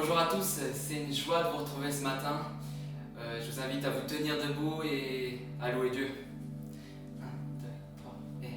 Bonjour à tous, c'est une joie de vous retrouver ce matin. Je vous invite à vous tenir debout et à louer Dieu. 1, 2, 3, et...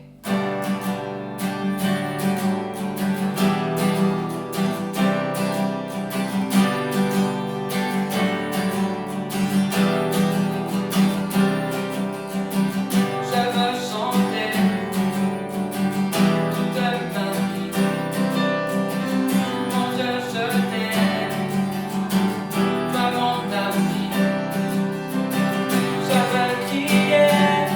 Je veux crier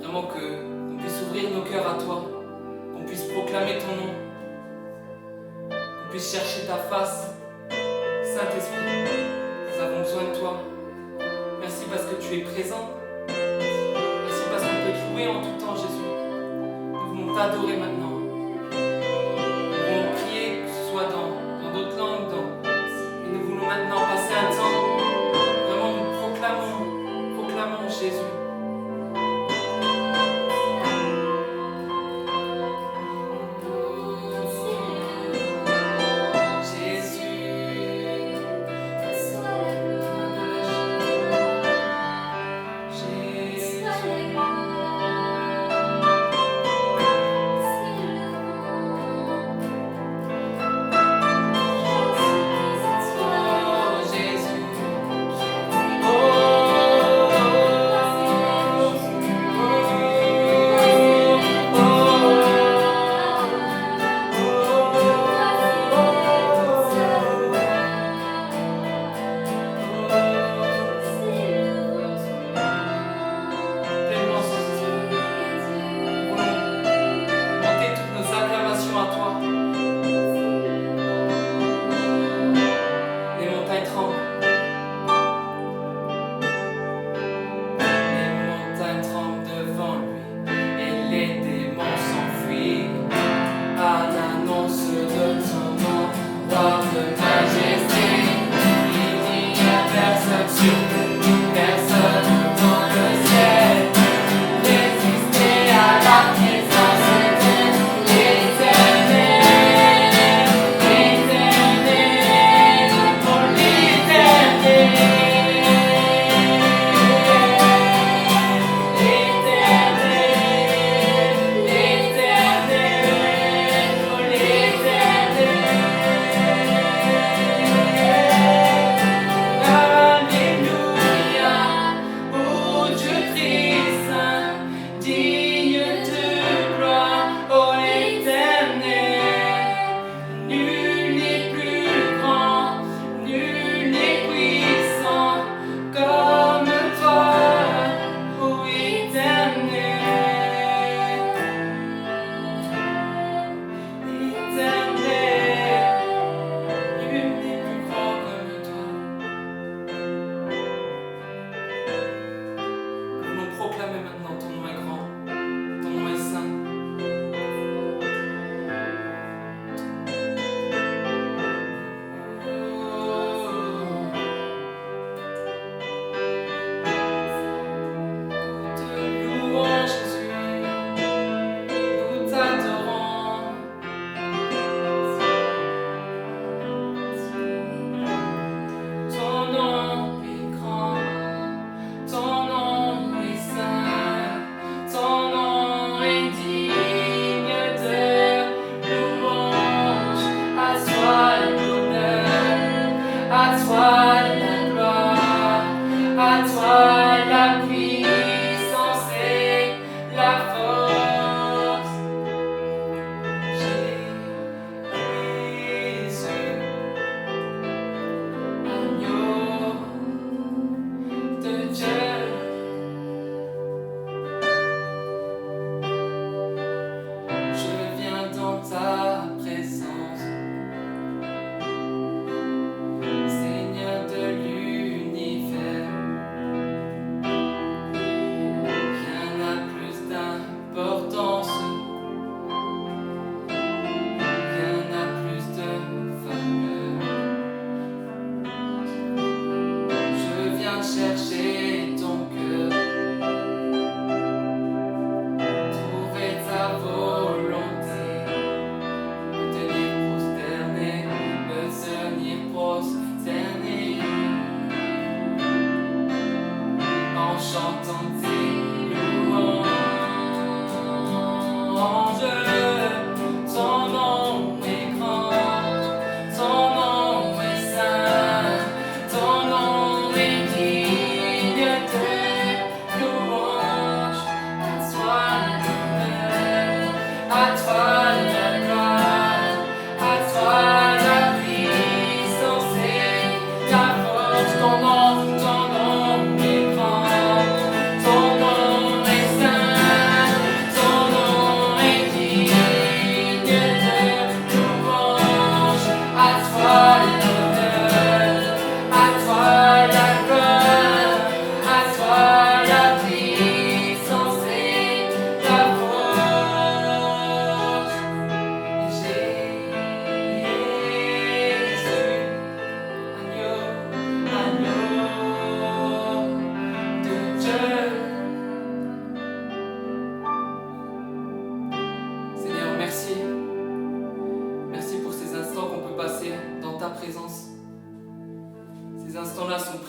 Vraiment qu'on puisse ouvrir nos cœurs à toi, qu'on puisse proclamer ton nom, qu'on puisse chercher ta face. Saint-Esprit, nous avons besoin de toi. Merci parce que tu es présent. Merci parce qu'on peut te louer en tout temps, Jésus. Nous voulons t'adorer maintenant. Nous voulons prier, que ce soit dans d'autres langues, et nous voulons maintenant passer un temps. Vraiment, nous proclamons Jésus. Jésus.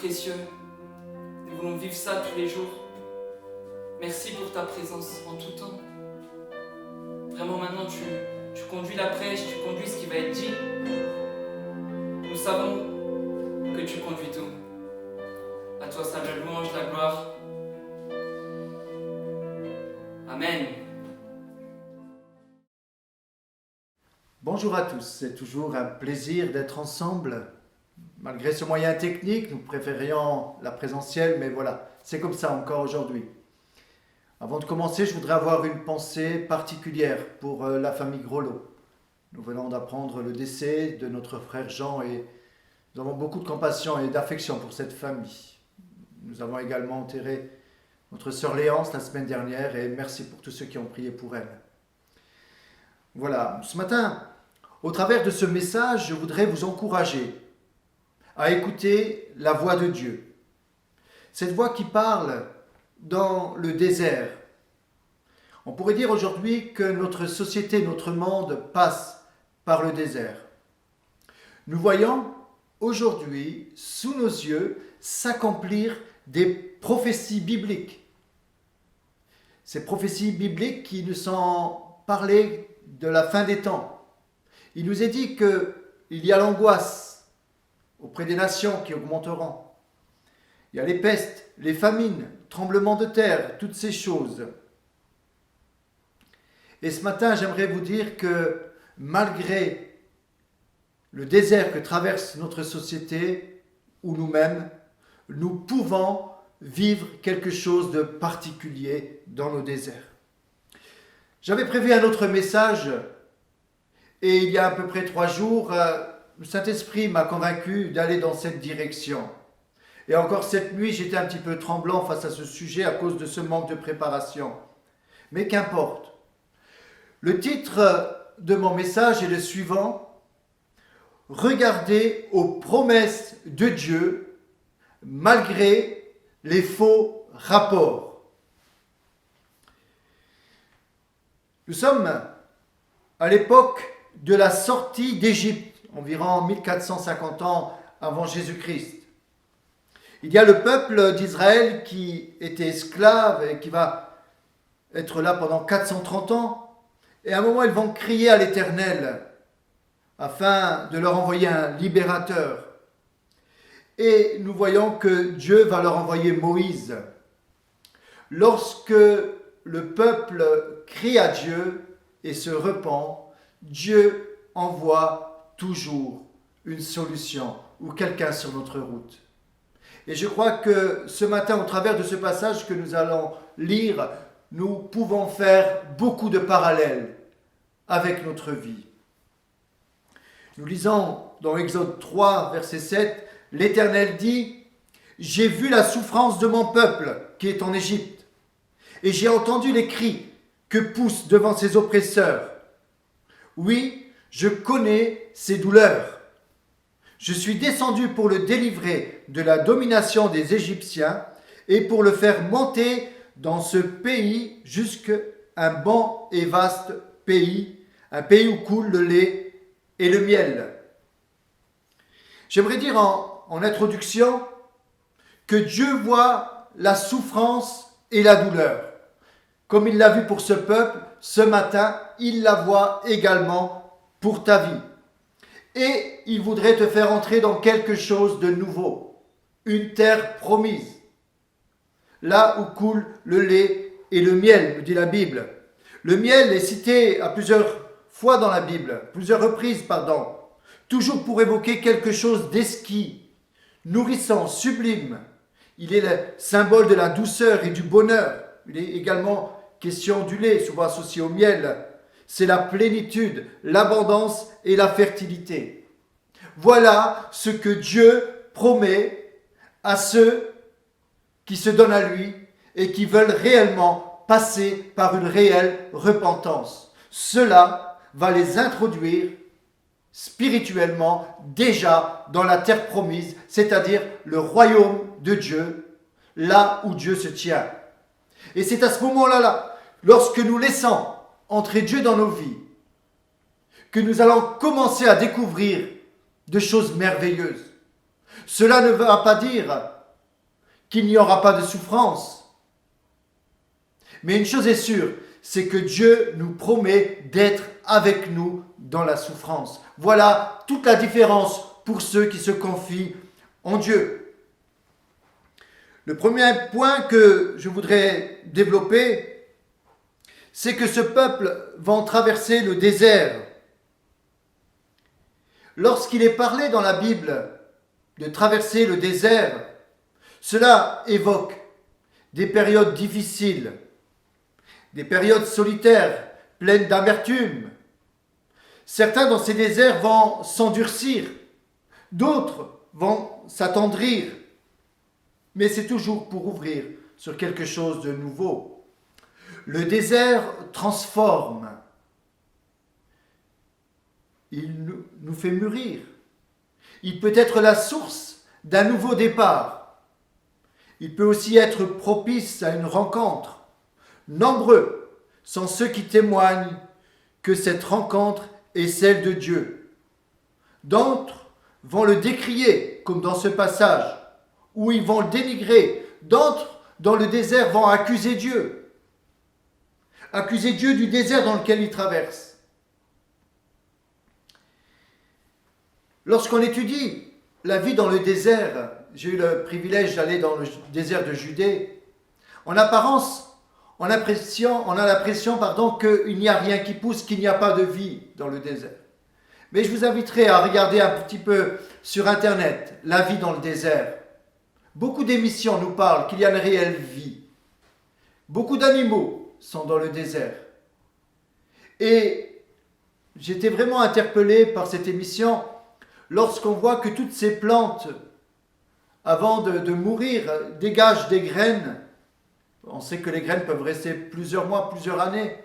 précieux. Nous voulons vivre ça tous les jours. Merci pour ta présence en tout temps. Vraiment maintenant tu conduis la prêche, tu conduis ce qui va être dit. Nous savons que tu conduis tout. À toi seul la louange, la gloire. Amen. Bonjour à tous, c'est toujours un plaisir d'être ensemble. Malgré ce moyen technique, nous préférions la présentielle, mais voilà, c'est comme ça encore aujourd'hui. Avant de commencer, je voudrais avoir une pensée particulière pour la famille Grolot. Nous venons d'apprendre le décès de notre frère Jean et nous avons beaucoup de compassion et d'affection pour cette famille. Nous avons également enterré notre sœur Léance la semaine dernière et merci pour tous ceux qui ont prié pour elle. Voilà, ce matin, au travers de ce message, je voudrais vous encourager à écouter la voix de Dieu. Cette voix qui parle dans le désert. On pourrait dire aujourd'hui que notre société, notre monde passe par le désert. Nous voyons aujourd'hui, sous nos yeux, s'accomplir des prophéties bibliques. Ces prophéties bibliques qui nous sont parlées de la fin des temps. Il nous est dit qu'il y a l'angoisse auprès des nations qui augmenteront. Il y a les pestes, les famines, tremblements de terre, toutes ces choses. Et ce matin, j'aimerais vous dire que malgré le désert que traverse notre société ou nous-mêmes, nous pouvons vivre quelque chose de particulier dans nos déserts. J'avais prévu un autre message et il y a à peu près 3 jours, le Saint-Esprit m'a convaincu d'aller dans cette direction. Et encore cette nuit, j'étais un petit peu tremblant face à ce sujet à cause de ce manque de préparation. Mais qu'importe. Le titre de mon message est le suivant. Regardez aux promesses de Dieu malgré les faux rapports. Nous sommes à l'époque de la sortie d'Égypte, environ 1450 ans avant Jésus-Christ. Il y a le peuple d'Israël qui était esclave et qui va être là pendant 430 ans. Et à un moment, ils vont crier à l'Éternel afin de leur envoyer un libérateur. Et nous voyons que Dieu va leur envoyer Moïse. Lorsque le peuple crie à Dieu et se repent, Dieu envoie toujours une solution ou quelqu'un sur notre route. Et je crois que ce matin, au travers de ce passage que nous allons lire, nous pouvons faire beaucoup de parallèles avec notre vie. Nous lisons dans Exode 3, verset 7, l'Éternel dit « J'ai vu la souffrance de mon peuple qui est en Égypte, et j'ai entendu les cris que poussent devant ses oppresseurs. Oui, je connais ses douleurs. Je suis descendu pour le délivrer de la domination des Égyptiens et pour le faire monter dans ce pays jusqu'à un bon et vaste pays, un pays où coule le lait et le miel. » J'aimerais dire en introduction que Dieu voit la souffrance et la douleur. Comme il l'a vu pour ce peuple, ce matin, il la voit également pour ta vie. Et il voudrait te faire entrer dans quelque chose de nouveau, une terre promise, là où coule le lait et le miel, nous dit la Bible. Le miel est cité à plusieurs fois dans la Bible, plusieurs reprises, toujours pour évoquer quelque chose d'exquis, nourrissant, sublime. Il est le symbole de la douceur et du bonheur. Il est également question du lait, souvent associé au miel. C'est la plénitude, l'abondance et la fertilité. Voilà ce que Dieu promet à ceux qui se donnent à lui et qui veulent réellement passer par une réelle repentance. Cela va les introduire spirituellement déjà dans la terre promise, c'est-à-dire le royaume de Dieu, là où Dieu se tient. Et c'est à ce moment-là, lorsque nous laissons entrer Dieu dans nos vies, que nous allons commencer à découvrir de choses merveilleuses. Cela ne va pas dire qu'il n'y aura pas de souffrance. Mais une chose est sûre, c'est que Dieu nous promet d'être avec nous dans la souffrance. Voilà toute la différence pour ceux qui se confient en Dieu. Le premier point que je voudrais développer, c'est que ce peuple va traverser le désert. Lorsqu'il est parlé dans la Bible de traverser le désert, cela évoque des périodes difficiles, des périodes solitaires, pleines d'amertume. Certains dans ces déserts vont s'endurcir, d'autres vont s'attendrir, mais c'est toujours pour ouvrir sur quelque chose de nouveau. Le désert transforme, il nous fait mûrir, il peut être la source d'un nouveau départ, il peut aussi être propice à une rencontre. Nombreux sont ceux qui témoignent que cette rencontre est celle de Dieu. D'autres vont le décrier, comme dans ce passage, où ils vont le dénigrer. D'autres, dans le désert, vont accuser Dieu. Accuser Dieu du désert dans lequel ils traversent. Lorsqu'on étudie la vie dans le désert, j'ai eu le privilège d'aller dans le désert de Judée, en apparence, on a l'impression qu'il n'y a rien qui pousse, qu'il n'y a pas de vie dans le désert. Mais je vous inviterai à regarder un petit peu sur Internet la vie dans le désert. Beaucoup d'émissions nous parlent qu'il y a une réelle vie. Beaucoup d'animaux sont dans le désert. Et j'étais vraiment interpellé par cette émission lorsqu'on voit que toutes ces plantes, avant de mourir, dégagent des graines. On sait que les graines peuvent rester plusieurs mois, plusieurs années.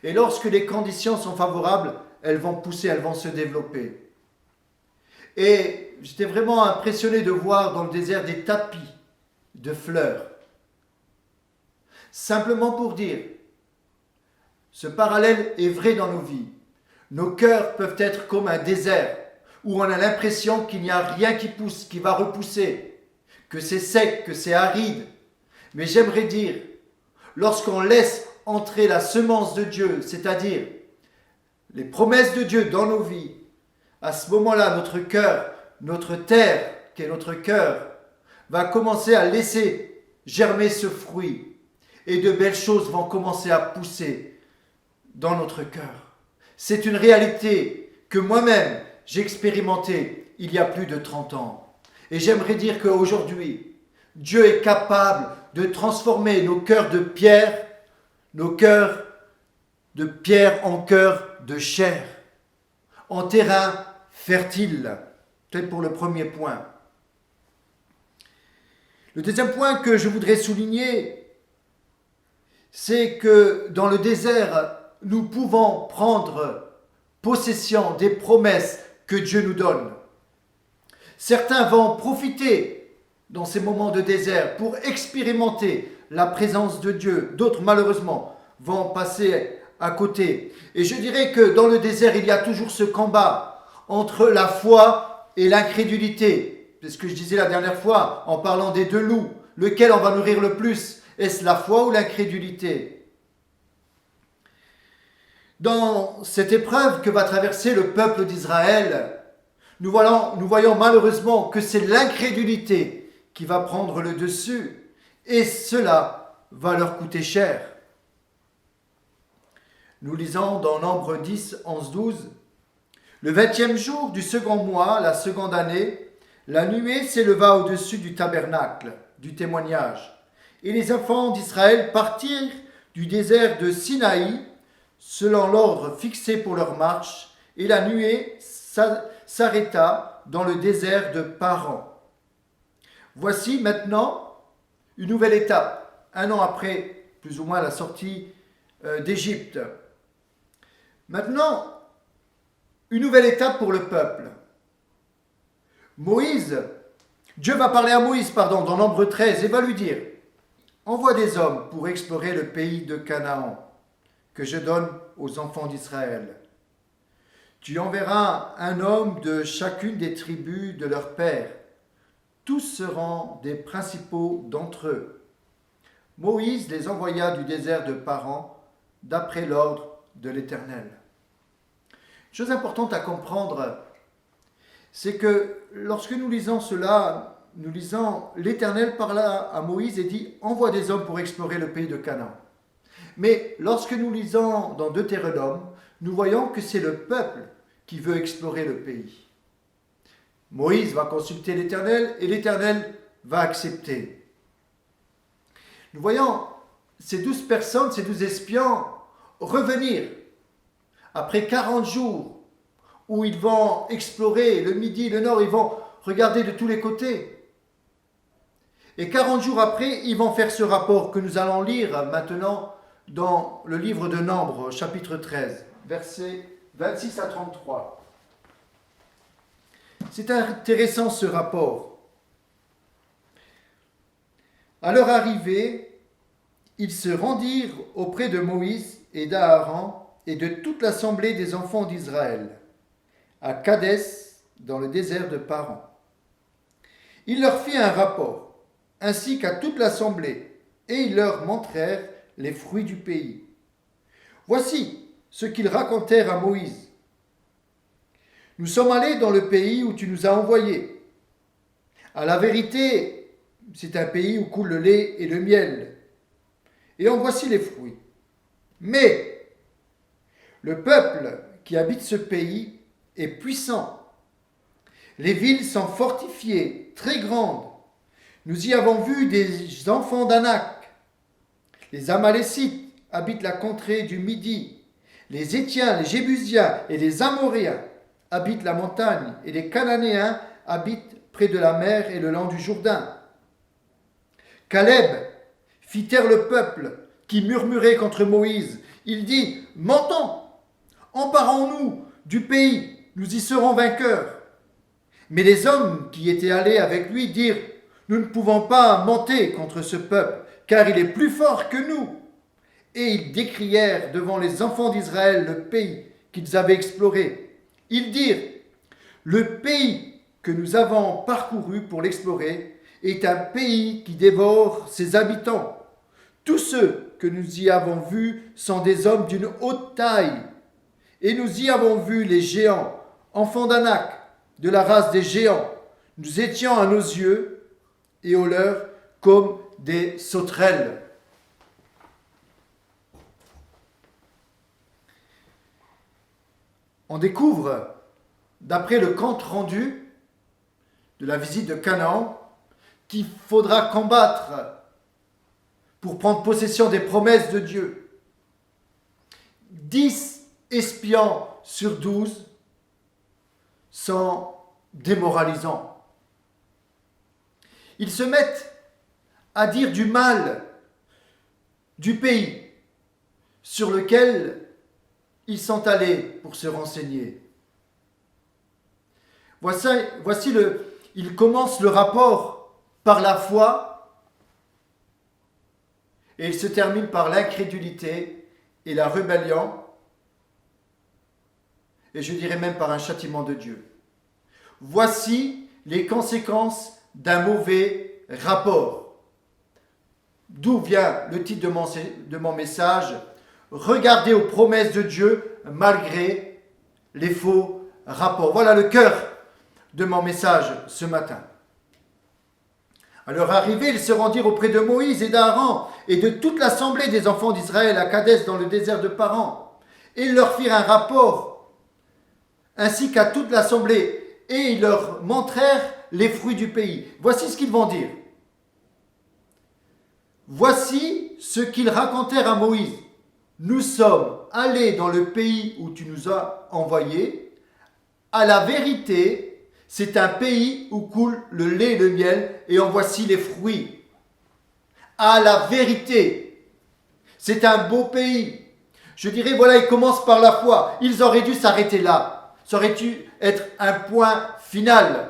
Et lorsque les conditions sont favorables, elles vont pousser, elles vont se développer. Et j'étais vraiment impressionné de voir dans le désert des tapis de fleurs. Simplement pour dire, ce parallèle est vrai dans nos vies. Nos cœurs peuvent être comme un désert où on a l'impression qu'il n'y a rien qui pousse, qui va repousser, que c'est sec, que c'est aride. Mais j'aimerais dire, lorsqu'on laisse entrer la semence de Dieu, c'est-à-dire les promesses de Dieu dans nos vies, à ce moment-là, notre cœur, notre terre, qui est notre cœur, va commencer à laisser germer ce fruit. Et de belles choses vont commencer à pousser dans notre cœur. C'est une réalité que moi-même, j'ai expérimentée il y a plus de 30 ans. Et j'aimerais dire qu'aujourd'hui, Dieu est capable de transformer nos cœurs de pierre en cœurs de chair, en terrain fertile. Peut-être pour le premier point. Le deuxième point que je voudrais souligner, c'est que dans le désert, nous pouvons prendre possession des promesses que Dieu nous donne. Certains vont profiter dans ces moments de désert pour expérimenter la présence de Dieu. D'autres, malheureusement, vont passer à côté. Et je dirais que dans le désert, il y a toujours ce combat entre la foi et l'incrédulité. C'est ce que je disais la dernière fois en parlant des deux loups. Lequel on va nourrir le plus? Est-ce la foi ou l'incrédulité? Dans cette épreuve que va traverser le peuple d'Israël, nous voyons malheureusement que c'est l'incrédulité qui va prendre le dessus, et cela va leur coûter cher. Nous lisons dans Nombre 10, 11, 12, « Le 20e jour du second mois, la seconde année, la nuée s'éleva au-dessus du tabernacle, du témoignage, et les enfants d'Israël partirent du désert de Sinaï, selon l'ordre fixé pour leur marche, et la nuée s'arrêta dans le désert de Paran. Voici maintenant une nouvelle étape, un an après, plus ou moins, la sortie d'Égypte. Maintenant, une nouvelle étape pour le peuple. Dieu va parler à Moïse, dans Nombre 13, et va lui dire, « Envoie des hommes pour explorer le pays de Canaan, que je donne aux enfants d'Israël. Tu enverras un homme de chacune des tribus de leur père. tous seront des principaux d'entre eux. Moïse les envoya du désert de Paran, d'après l'ordre de l'Éternel. Chose importante à comprendre, c'est que lorsque nous lisons cela, nous lisons l'Éternel parla à Moïse et dit « Envoie des hommes pour explorer le pays de Canaan ». Mais lorsque nous lisons dans Deutéronome, nous voyons que c'est le peuple qui veut explorer le pays. Moïse va consulter l'Éternel et l'Éternel va accepter. Nous voyons ces 12 personnes, ces 12 espions revenir après 40 jours où ils vont explorer le midi, le nord, ils vont regarder de tous les côtés. Et 40 jours après, ils vont faire ce rapport que nous allons lire maintenant dans le livre de Nombres, chapitre 13, versets 26 à 33. C'est intéressant ce rapport. À leur arrivée, ils se rendirent auprès de Moïse et d'Aaron et de toute l'assemblée des enfants d'Israël, à Kadès, dans le désert de Paran. Il leur fit un rapport, ainsi qu'à toute l'assemblée, et ils leur montrèrent les fruits du pays. Voici ce qu'ils racontèrent à Moïse. Nous sommes allés dans le pays où tu nous as envoyés. À la vérité, c'est un pays où coule le lait et le miel. Et en voici les fruits. Mais le peuple qui habite ce pays est puissant. Les villes sont fortifiées, très grandes. Nous y avons vu des enfants d'Anak. Les Amalécites habitent la contrée du Midi. Les Étiens, les Jébusiens et les Amoréens habitent la montagne. Et les Cananéens habitent près de la mer et le long du Jourdain. Caleb fit taire le peuple qui murmurait contre Moïse. Il dit « Montons, emparons-nous du pays, nous y serons vainqueurs. » Mais les hommes qui étaient allés avec lui dirent « Nous ne pouvons pas monter contre ce peuple, car il est plus fort que nous. » Et ils décrièrent devant les enfants d'Israël le pays qu'ils avaient exploré. Ils dirent « Le pays que nous avons parcouru pour l'explorer est un pays qui dévore ses habitants. Tous ceux que nous y avons vus sont des hommes d'une haute taille. Et nous y avons vu les géants, enfants d'Anak, de la race des géants. Nous étions à nos yeux et aux leurs comme des sauterelles. » On découvre, d'après le compte rendu de la visite de Canaan, qu'il faudra combattre pour prendre possession des promesses de Dieu. 10 espions sur 12 sont démoralisants. Ils se mettent à dire du mal du pays sur lequel ils sont allés pour se renseigner. Il commence le rapport par la foi et il se termine par l'incrédulité et la rébellion, et je dirais même par un châtiment de Dieu. Voici les conséquences d'un mauvais rapport. D'où vient le titre de mon message, Regardez aux promesses de Dieu malgré les faux rapports. Voilà le cœur de mon message ce matin. À leur arrivée, ils se rendirent auprès de Moïse et d'Aaron et de toute l'assemblée des enfants d'Israël à Kadès dans le désert de Paran. Et ils leur firent un rapport, ainsi qu'à toute l'assemblée, et ils leur montrèrent les fruits du pays. Voici ce qu'ils vont dire. Voici ce qu'ils racontèrent à Moïse. Nous sommes allés dans le pays où tu nous as envoyés. À la vérité, c'est un pays où coule le lait et le miel, et en voici les fruits. À la vérité, c'est un beau pays. Je dirais, voilà, ils commencent par la foi. Ils auraient dû s'arrêter là. Ça aurait dû être un point final.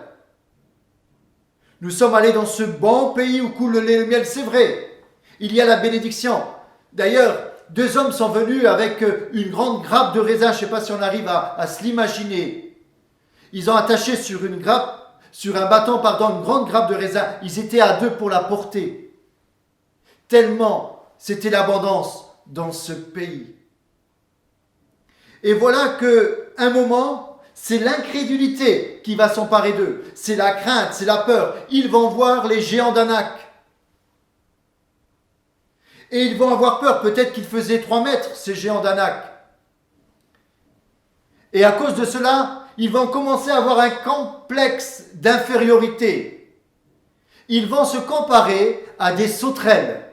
Nous sommes allés dans ce bon pays où coule le lait et le miel, c'est vrai. Il y a la bénédiction. D'ailleurs, 2 hommes sont venus avec une grande grappe de raisin. Je ne sais pas si on arrive à se l'imaginer. Ils ont attaché sur une grappe sur un bâton, une grande grappe de raisin. Ils étaient à deux pour la porter. Tellement c'était l'abondance dans ce pays. Et voilà que un moment, c'est l'incrédulité qui va s'emparer d'eux. C'est la crainte, c'est la peur. Ils vont voir les géants d'Anak. Et ils vont avoir peur. Peut-être qu'ils faisaient 3 mètres, ces géants d'Anak. Et à cause de cela, ils vont commencer à avoir un complexe d'infériorité. Ils vont se comparer à des sauterelles.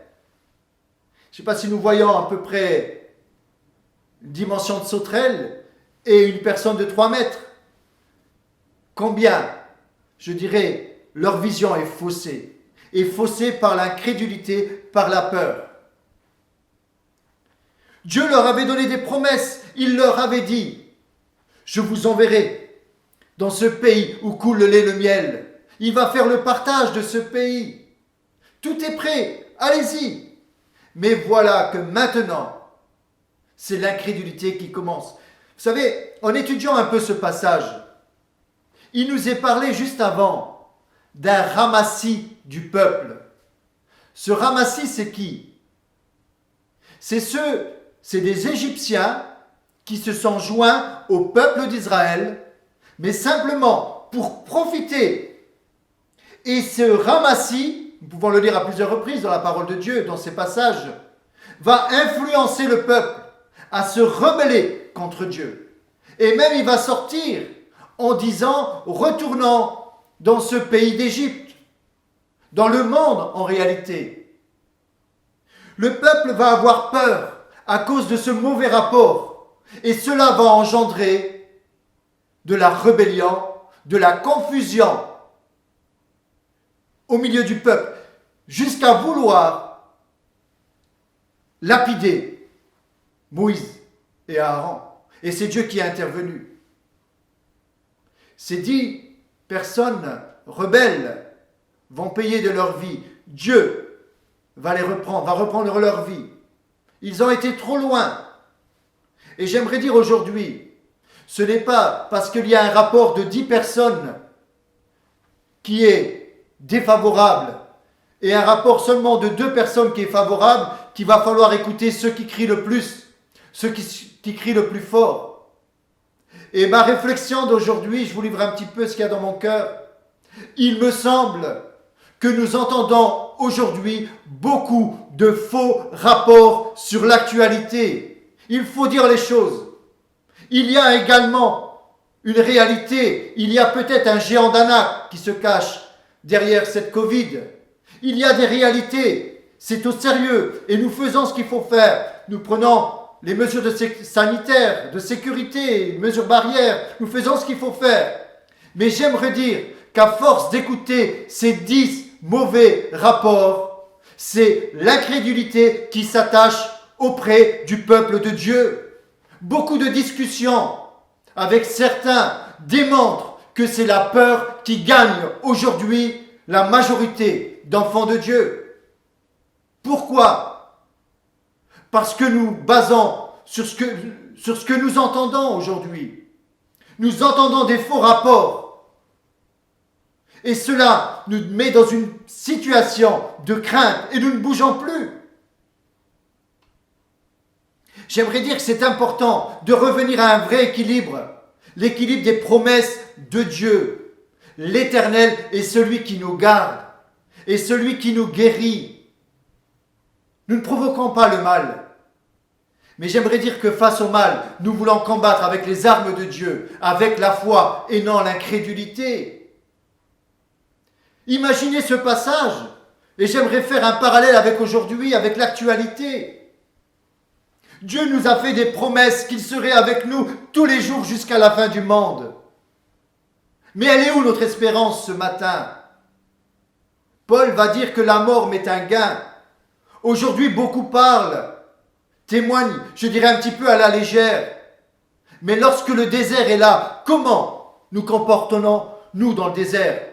Je ne sais pas si nous voyons à peu près une dimension de sauterelle et une personne de 3 mètres. Combien, je dirais, leur vision est faussée. Est faussée par l'incrédulité, par la peur. Dieu leur avait donné des promesses. Il leur avait dit, je vous enverrai dans ce pays où coule le lait et le miel. Il va faire le partage de ce pays. Tout est prêt, allez-y. Mais voilà que maintenant, c'est l'incrédulité qui commence. Vous savez, en étudiant un peu ce passage, il nous est parlé juste avant d'un ramassis du peuple. Ce ramassis, c'est qui? C'est des Égyptiens qui se sont joints au peuple d'Israël, mais simplement pour profiter. Et ce ramassis, nous pouvons le lire à plusieurs reprises dans la parole de Dieu, dans ces passages, va influencer le peuple à se rebeller contre Dieu. Et même il va sortir en disant, retournant dans ce pays d'Égypte, dans le monde en réalité. Le peuple va avoir peur à cause de ce mauvais rapport. Et cela va engendrer de la rébellion, de la confusion au milieu du peuple, jusqu'à vouloir lapider Moïse et Aaron. Et c'est Dieu qui est intervenu. Ces 10 personnes rebelles vont payer de leur vie. Dieu va reprendre leur vie. Ils ont été trop loin. Et j'aimerais dire aujourd'hui, ce n'est pas parce qu'il y a un rapport de 10 personnes qui est défavorable et un rapport seulement de 2 personnes qui est favorable qu'il va falloir écouter ceux qui crient le plus, ceux qui crient le plus fort. Et ma réflexion d'aujourd'hui, je vous livre un petit peu ce qu'il y a dans mon cœur. Il me semble que nous entendons aujourd'hui beaucoup de faux rapports sur l'actualité. Il faut dire les choses. Il y a également une réalité. Il y a peut-être un géant d'Anak qui se cache derrière cette Covid. Il y a des réalités. C'est au sérieux. Et nous faisons ce qu'il faut faire. Nous prenons les mesures sanitaires, de sécurité, mesures barrières. Nous faisons ce qu'il faut faire. Mais j'aimerais dire qu'à force d'écouter ces 10 mauvais rapports, c'est l'incrédulité qui s'attache auprès du peuple de Dieu. Beaucoup de discussions avec certains démontrent que c'est la peur qui gagne aujourd'hui la majorité d'enfants de Dieu. Pourquoi? Parce que nous basons sur ce que nous entendons aujourd'hui. Nous entendons des faux rapports. Et cela nous met dans une situation de crainte et nous ne bougeons plus. J'aimerais dire que c'est important de revenir à un vrai équilibre. L'équilibre des promesses de Dieu. L'Éternel est celui qui nous garde et celui qui nous guérit. Nous ne provoquons pas le mal. Mais j'aimerais dire que face au mal, nous voulons combattre avec les armes de Dieu, avec la foi et non l'incrédulité. Imaginez ce passage, et j'aimerais faire un parallèle avec aujourd'hui, avec l'actualité. Dieu nous a fait des promesses qu'il serait avec nous tous les jours jusqu'à la fin du monde. Mais elle est où notre espérance ce matin? Paul va dire que la mort m'est un gain. Aujourd'hui, beaucoup parlent, témoignent, je dirais un petit peu à la légère. Mais lorsque le désert est là, comment nous comportons-nous dans le désert?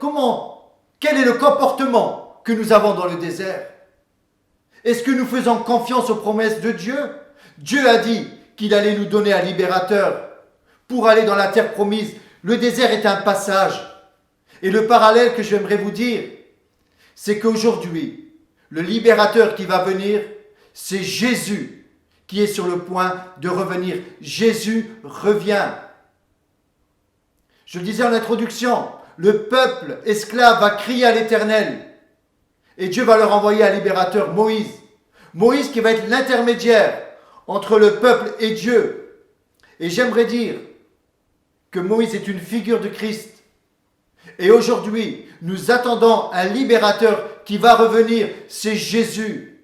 Quel est le comportement que nous avons dans le désert? Est-ce que nous faisons confiance aux promesses de Dieu? Dieu a dit qu'il allait nous donner un libérateur pour aller dans la terre promise. Le désert est un passage. Et le parallèle que j'aimerais vous dire, c'est qu'aujourd'hui, le libérateur qui va venir, c'est Jésus qui est sur le point de revenir. Jésus revient. Je le disais en introduction, le peuple esclave va crier à l'Éternel et Dieu va leur envoyer un libérateur, Moïse. Moïse qui va être l'intermédiaire entre le peuple et Dieu. Et j'aimerais dire que Moïse est une figure de Christ. Et aujourd'hui, nous attendons un libérateur qui va revenir, c'est Jésus.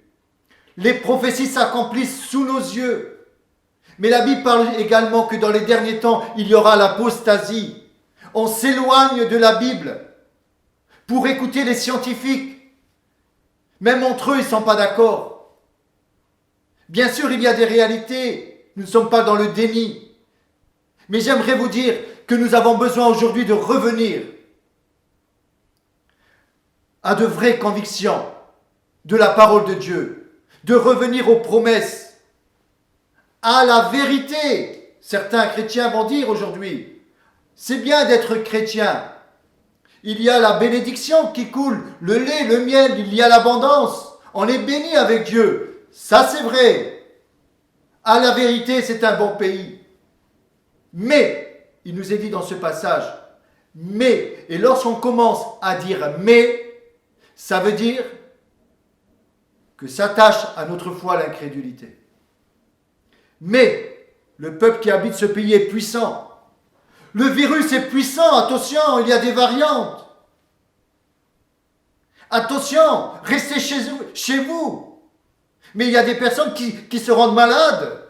Les prophéties s'accomplissent sous nos yeux. Mais la Bible parle également que dans les derniers temps, il y aura l'apostasie. On s'éloigne de la Bible pour écouter les scientifiques. Même entre eux, ils ne sont pas d'accord. Bien sûr, il y a des réalités. Nous ne sommes pas dans le déni. Mais j'aimerais vous dire que nous avons besoin aujourd'hui de revenir à de vraies convictions de la parole de Dieu, de revenir aux promesses, à la vérité. Certains chrétiens vont dire aujourd'hui, c'est bien d'être chrétien. Il y a la bénédiction qui coule, le lait, le miel, il y a l'abondance. On est béni avec Dieu. Ça, c'est vrai. À la vérité, c'est un bon pays. Mais, il nous est dit dans ce passage, mais, et lorsqu'on commence à dire mais, ça veut dire que s'attache à notre foi l'incrédulité. Mais, le peuple qui habite ce pays est puissant. Le virus est puissant, attention, il y a des variantes. Attention, restez chez vous. Mais il y a des personnes qui se rendent malades.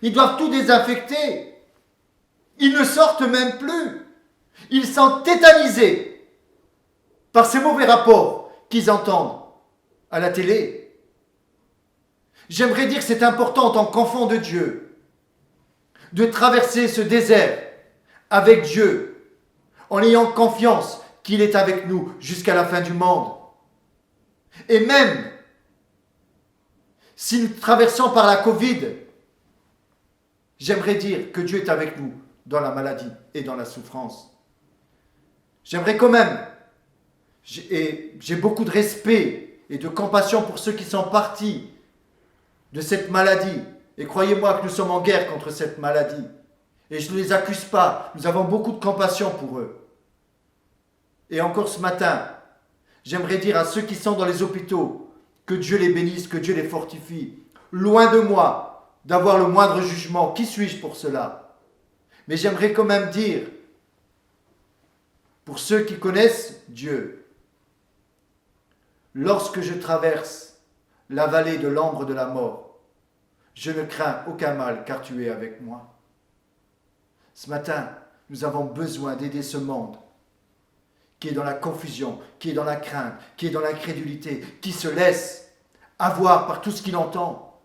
Ils doivent tout désinfecter. Ils ne sortent même plus. Ils sont tétanisés par ces mauvais rapports qu'ils entendent à la télé. J'aimerais dire que c'est important en tant qu'enfant de Dieu de traverser ce désert avec Dieu, en ayant confiance qu'il est avec nous jusqu'à la fin du monde. Et même si nous traversons par la Covid, j'aimerais dire que Dieu est avec nous dans la maladie et dans la souffrance. J'aimerais quand même, et j'ai beaucoup de respect et de compassion pour ceux qui sont partis de cette maladie. Et croyez-moi que nous sommes en guerre contre cette maladie. Et je ne les accuse pas. Nous avons beaucoup de compassion pour eux. Et encore ce matin, j'aimerais dire à ceux qui sont dans les hôpitaux que Dieu les bénisse, que Dieu les fortifie. Loin de moi d'avoir le moindre jugement. Qui suis-je pour cela? Mais j'aimerais quand même dire, pour ceux qui connaissent Dieu, lorsque je traverse la vallée de l'ombre de la mort, je ne crains aucun mal car tu es avec moi. Ce matin, nous avons besoin d'aider ce monde qui est dans la confusion, qui est dans la crainte, qui est dans l'incrédulité, qui se laisse avoir par tout ce qu'il entend.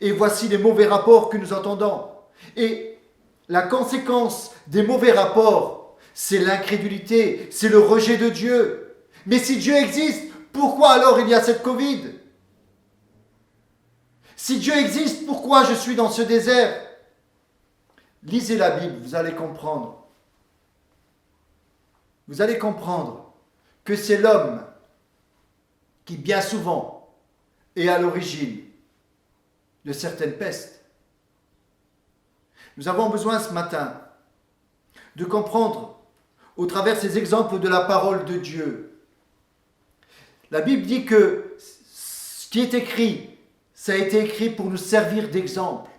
Et voici les mauvais rapports que nous entendons. Et la conséquence des mauvais rapports, c'est l'incrédulité, c'est le rejet de Dieu. Mais si Dieu existe, pourquoi alors il y a cette Covid? Si Dieu existe, pourquoi je suis dans ce désert? Lisez la Bible, vous allez comprendre. Vous allez comprendre que c'est l'homme qui bien souvent est à l'origine de certaines pestes. Nous avons besoin ce matin de comprendre au travers ces exemples de la parole de Dieu. La Bible dit que ce qui est écrit, ça a été écrit pour nous servir d'exemple.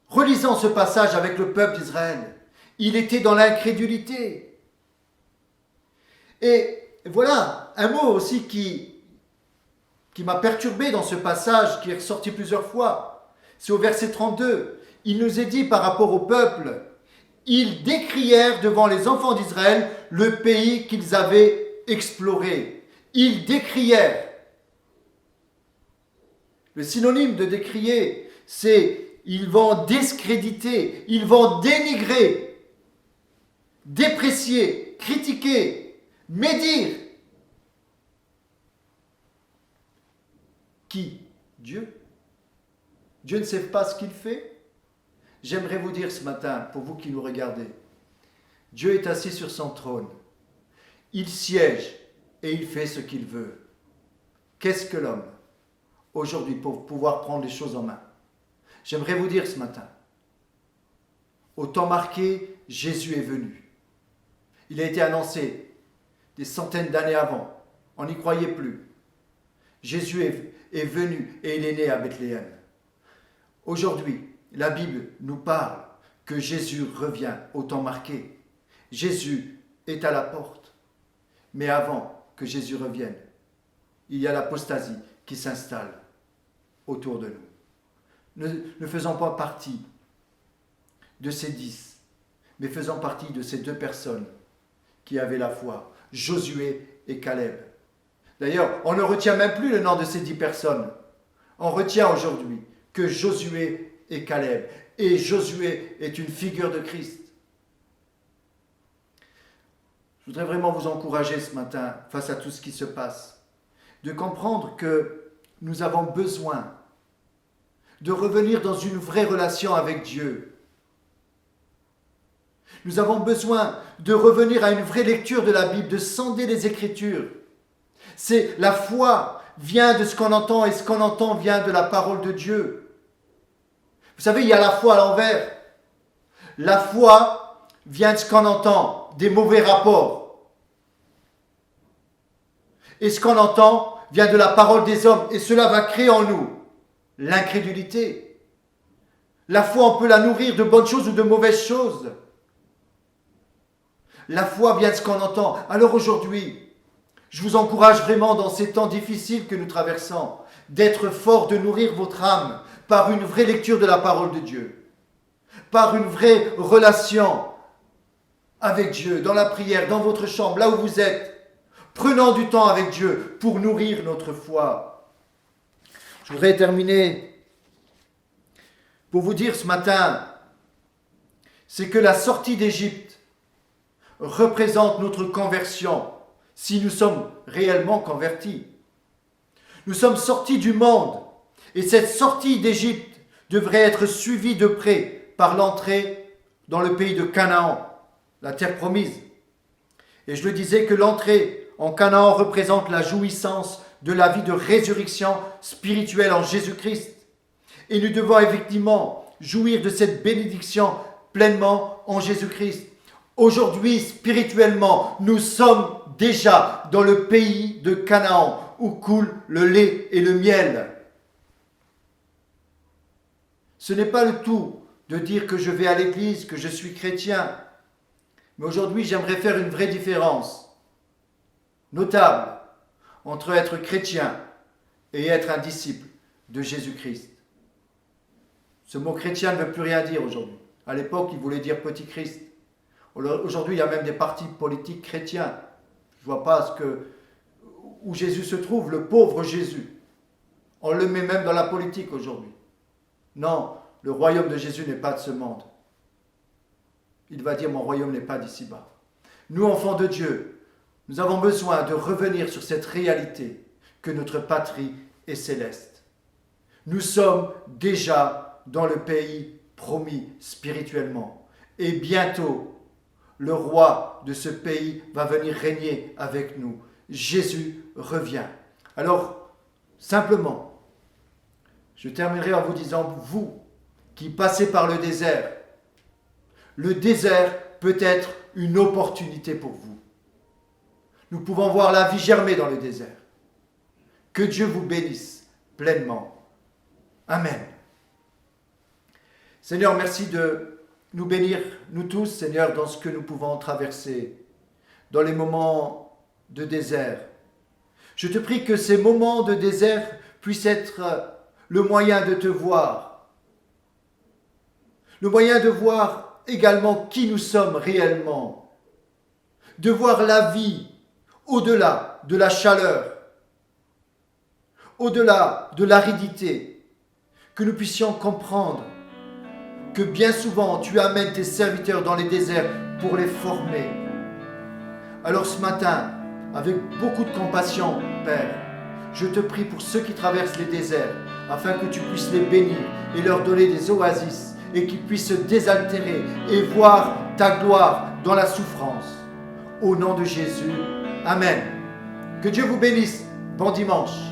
Relisons ce passage avec le peuple d'Israël. Il était dans l'incrédulité. Et voilà, un mot aussi qui m'a perturbé dans ce passage, qui est ressorti plusieurs fois. C'est au verset 32. Il nous est dit par rapport au peuple, ils décrièrent devant les enfants d'Israël le pays qu'ils avaient exploré. Ils décrièrent. Le synonyme de décrier, c'est ils vont discréditer, ils vont dénigrer, déprécier, critiquer, médire. Qui? Dieu. Dieu ne sait pas ce qu'il fait. J'aimerais vous dire ce matin, pour vous qui nous regardez, Dieu est assis sur son trône il siège et il fait ce qu'il veut. Qu'est-ce que l'homme aujourd'hui pour pouvoir prendre les choses en main? J'aimerais vous dire ce matin, au temps marqué, Jésus est venu. Il a été annoncé des centaines d'années avant. On n'y croyait plus. Jésus est venu et il est né à Bethléem. Aujourd'hui, la Bible nous parle que Jésus revient au temps marqué. Jésus est à la porte. Mais avant que Jésus revienne, il y a l'apostasie qui s'installe autour de nous. Ne faisons pas partie de ces 10, mais faisons partie de ces 2 personnes qui avaient la foi, Josué et Caleb. D'ailleurs, on ne retient même plus le nom de ces 10 personnes. On retient aujourd'hui que Josué et Caleb. Et Josué est une figure de Christ. Je voudrais vraiment vous encourager ce matin, face à tout ce qui se passe, de comprendre que nous avons besoin de revenir dans une vraie relation avec Dieu. Nous avons besoin de revenir à une vraie lecture de la Bible, de sonder les Écritures. C'est la foi vient de ce qu'on entend et ce qu'on entend vient de la parole de Dieu. Vous savez, il y a la foi à l'envers. La foi vient de ce qu'on entend, des mauvais rapports. Et ce qu'on entend vient de la parole des hommes. Et cela va créer en nous l'incrédulité. La foi, on peut la nourrir de bonnes choses ou de mauvaises choses. La foi vient de ce qu'on entend. Alors aujourd'hui, je vous encourage vraiment dans ces temps difficiles que nous traversons, d'être fort, de nourrir votre âme par une vraie lecture de la parole de Dieu, par une vraie relation avec Dieu, dans la prière, dans votre chambre, là où vous êtes. Prenons du temps avec Dieu pour nourrir notre foi. Je voudrais terminer pour vous dire ce matin, c'est que la sortie d'Égypte représente notre conversion, si nous sommes réellement convertis. Nous sommes sortis du monde, et cette sortie d'Égypte devrait être suivie de près par l'entrée dans le pays de Canaan, la terre promise. Et je le disais que l'entrée en Canaan représente la jouissance de la vie de résurrection spirituelle en Jésus-Christ. Et nous devons effectivement jouir de cette bénédiction pleinement en Jésus-Christ. Aujourd'hui, spirituellement, nous sommes déjà dans le pays de Canaan, où coule le lait et le miel. Ce n'est pas le tout de dire que je vais à l'église, que je suis chrétien. Mais aujourd'hui, j'aimerais faire une vraie différence notable entre être chrétien et être un disciple de Jésus-Christ. Ce mot chrétien ne veut plus rien dire aujourd'hui. À l'époque, il voulait dire petit Christ. Aujourd'hui, il y a même des partis politiques chrétiens. Je ne vois pas où Jésus se trouve, le pauvre Jésus. On le met même dans la politique aujourd'hui. Non, le royaume de Jésus n'est pas de ce monde. Il va dire, mon royaume n'est pas d'ici-bas. Nous, enfants de Dieu, nous avons besoin de revenir sur cette réalité que notre patrie est céleste. Nous sommes déjà dans le pays promis spirituellement. Et bientôt, le roi de ce pays va venir régner avec nous. Jésus revient. Alors, simplement, je terminerai en vous disant, vous qui passez par le désert peut être une opportunité pour vous. Nous pouvons voir la vie germer dans le désert. Que Dieu vous bénisse pleinement. Amen. Seigneur, merci de nous bénir, nous tous, Seigneur, dans ce que nous pouvons traverser, dans les moments de désert. Je te prie que ces moments de désert puissent être le moyen de te voir, le moyen de voir également qui nous sommes réellement, de voir la vie au-delà de la chaleur, au-delà de l'aridité, que nous puissions comprendre que bien souvent tu amènes tes serviteurs dans les déserts pour les former. Alors ce matin, avec beaucoup de compassion, Père, je te prie pour ceux qui traversent les déserts, afin que tu puisses les bénir et leur donner des oasis, et qu'ils puissent se désaltérer et voir ta gloire dans la souffrance. Au nom de Jésus, Amen. Que Dieu vous bénisse. Bon dimanche.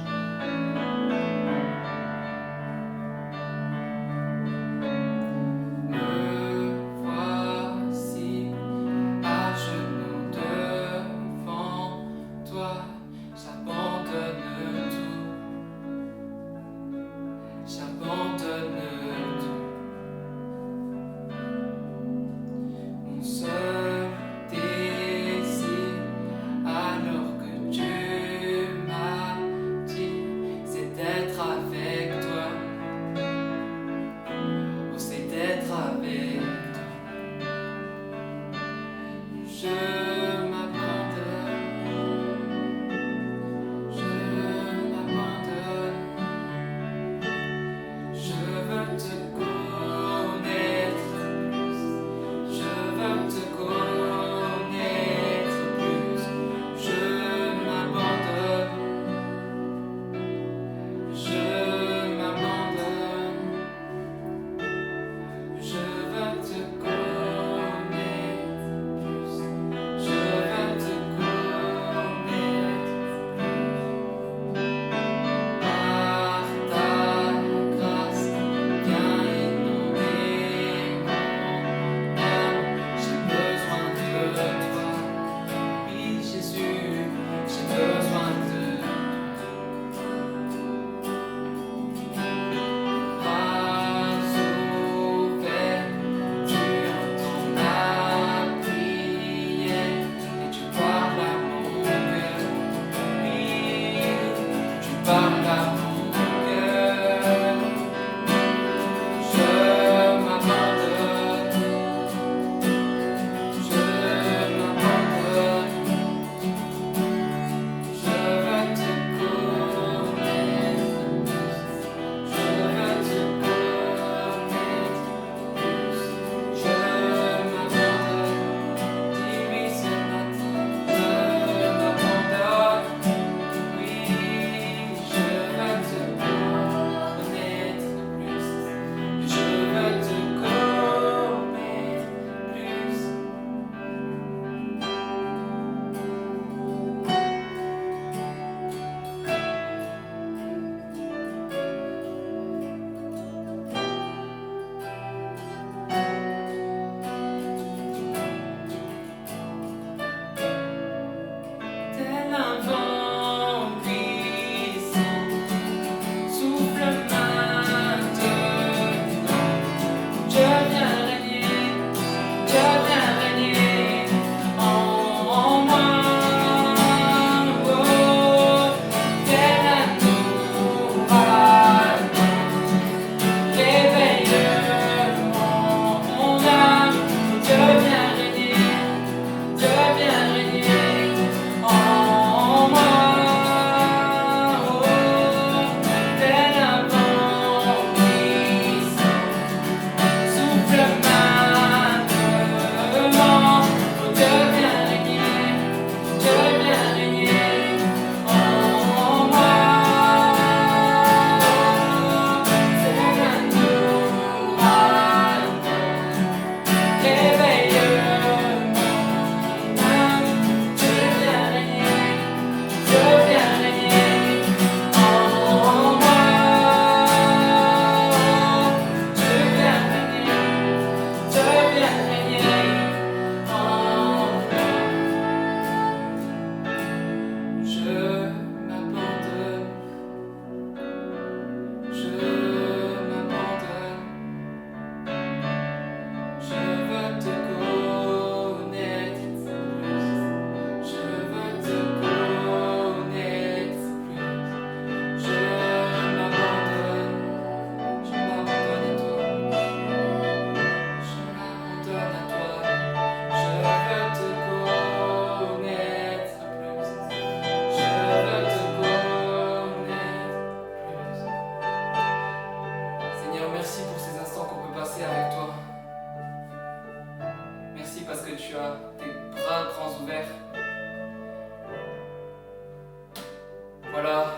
Voilà,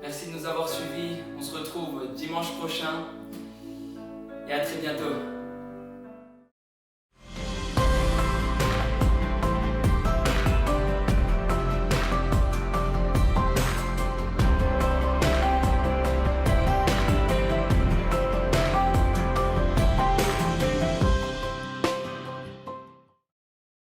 merci de nous avoir suivis. On se retrouve dimanche prochain et à très bientôt.